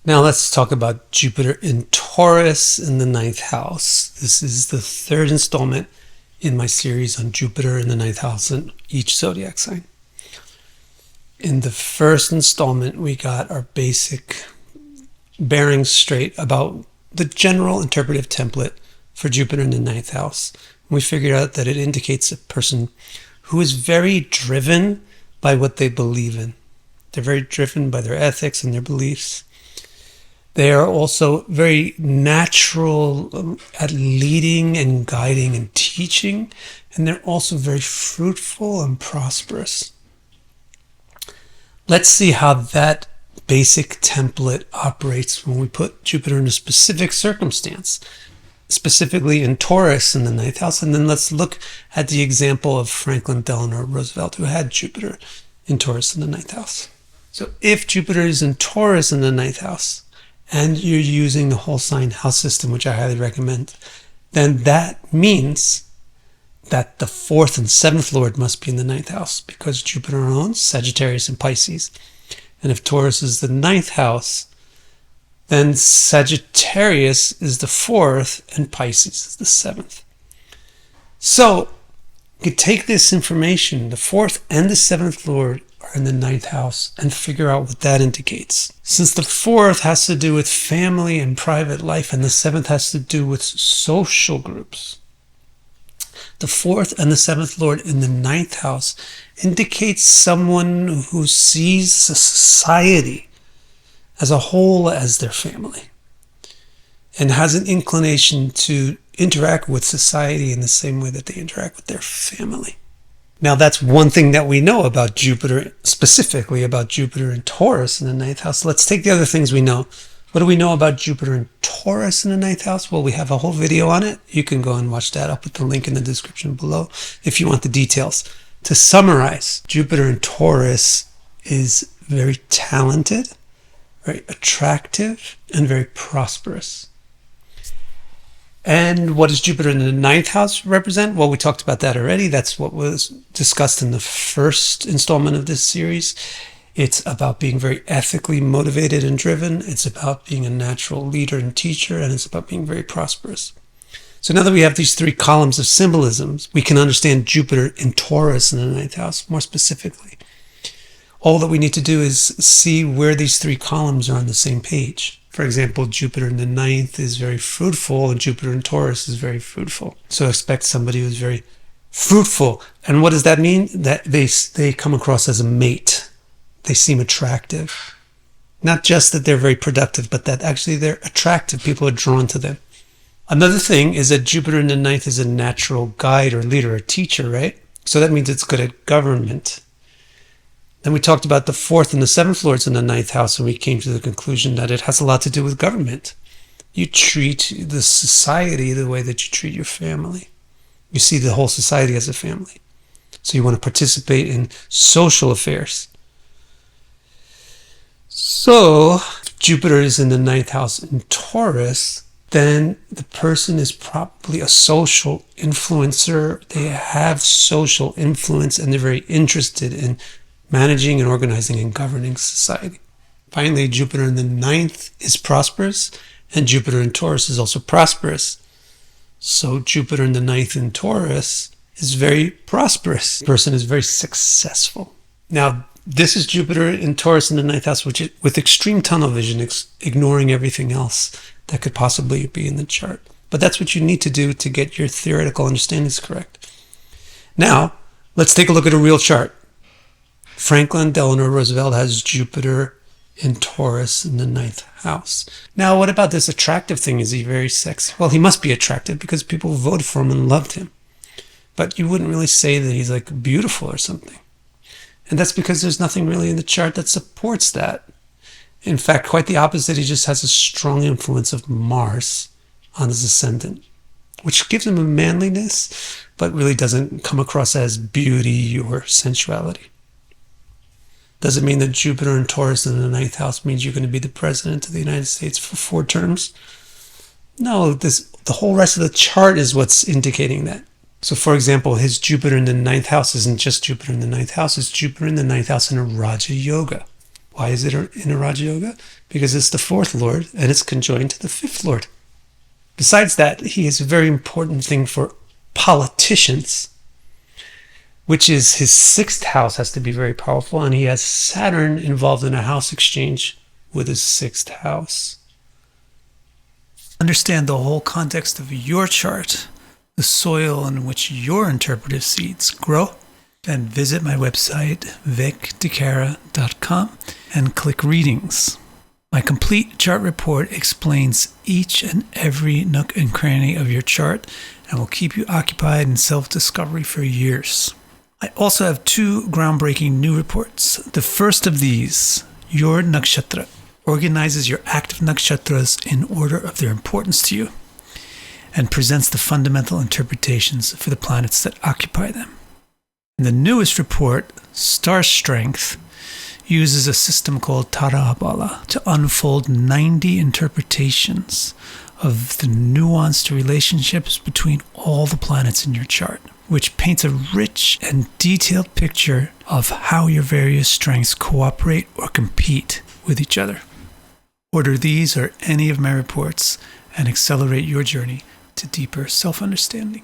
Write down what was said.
Now let's talk about Jupiter in Taurus in the ninth house. This is the third installment in my series on Jupiter in the ninth house in each zodiac sign. In the first installment, we got our basic bearings straight about the general interpretive template for Jupiter in the ninth house. We figured out that it indicates a person who is very driven by what they believe in. They're very driven by their ethics and their beliefs. They are also very natural at leading and guiding and teaching, and they're also very fruitful and prosperous. Let's see how that basic template operates when we put Jupiter in a specific circumstance, specifically in Taurus in the ninth house, and then let's look at the example of Franklin Delano Roosevelt, who had Jupiter in Taurus in the ninth house. So if Jupiter is in Taurus in the ninth house, and you're using the whole sign house system, which I highly recommend, then that means that the fourth and seventh lord must be in the ninth house, because Jupiter owns Sagittarius and Pisces. And if Taurus is the ninth house, then Sagittarius is the fourth and Pisces is the seventh. So you take this information, the fourth and the seventh lord are in the ninth house, and figure out what that indicates. Since the fourth has to do with family and private life, and the seventh has to do with social groups, the fourth and the seventh lord in the ninth house indicates someone who sees society as a whole as their family, and has an inclination to interact with society in the same way that they interact with their family. Now, that's one thing that we know about Jupiter, specifically about Jupiter in Taurus in the ninth house. Let's take the other things we know. What do we know about Jupiter in Taurus in the ninth house? Well, we have a whole video on it. You can go and watch that. I'll put the link in the description below if you want the details. To summarize, Jupiter in Taurus is very talented, very attractive, and very prosperous. And what does Jupiter in the ninth house represent? Well, we talked about that already. That's what was discussed in the first installment of this series. It's about being very ethically motivated and driven. It's about being a natural leader and teacher, and it's about being very prosperous. So now that we have these three columns of symbolisms, we can understand Jupiter in Taurus in the ninth house more specifically. All that we need to do is see where these three columns are on the same page. For example, Jupiter in the ninth is very fruitful, and Jupiter in Taurus is very fruitful. So expect somebody who's very fruitful. And what does that mean? That they come across as a mate. They seem attractive. Not just that they're very productive, but that actually they're attractive. People are drawn to them. Another thing is that Jupiter in the ninth is a natural guide or leader or teacher, right? So that means it's good at government. Then we talked about the fourth and the seventh lords in the ninth house, and we came to the conclusion that it has a lot to do with government. You treat the society the way that you treat your family. You see the whole society as a family. So you want to participate in social affairs. So if Jupiter is in the ninth house in Taurus, then the person is probably a social influencer. They have social influence, and they're very interested in managing and organizing and governing society. Finally, Jupiter in the ninth is prosperous, and Jupiter in Taurus is also prosperous. So Jupiter in the ninth in Taurus is very prosperous. The person is very successful. Now, this is Jupiter in Taurus in the ninth house, which is with extreme tunnel vision, ignoring everything else that could possibly be in the chart. But that's what you need to do to get your theoretical understandings correct. Now, let's take a look at a real chart. Franklin Delano Roosevelt has Jupiter in Taurus in the ninth house. Now, what about this attractive thing? Is he very sexy? Well, he must be attractive because people voted for him and loved him. But you wouldn't really say that he's like beautiful or something. And that's because there's nothing really in the chart that supports that. In fact, quite the opposite. He just has a strong influence of Mars on his ascendant, which gives him a manliness, but really doesn't come across as beauty or sensuality. Does it mean that Jupiter in Taurus in the ninth house means you're going to be the president of the United States for 4 terms? No, the whole rest of the chart is what's indicating that. So, for example, his Jupiter in the ninth house isn't just Jupiter in the ninth house, it's Jupiter in the ninth house in a Raja Yoga. Why is it in a Raja Yoga? Because it's the fourth lord and it's conjoined to the fifth lord. Besides that, he is a very important thing for politicians, which is his sixth house has to be very powerful, and he has Saturn involved in a house exchange with his sixth house. Understand the whole context of your chart, the soil in which your interpretive seeds grow, then visit my website, vicdecara.com, and click Readings. My complete chart report explains each and every nook and cranny of your chart and will keep you occupied in self-discovery for years. I also have 2 groundbreaking new reports. The first of these, Your Nakshatra, organizes your active nakshatras in order of their importance to you and presents the fundamental interpretations for the planets that occupy them. And the newest report, Star Strength, uses a system called Tara to unfold 90 interpretations of the nuanced relationships between all the planets in your chart, which paints a rich and detailed picture of how your various strengths cooperate or compete with each other. Order these or any of my reports and accelerate your journey to deeper self-understanding.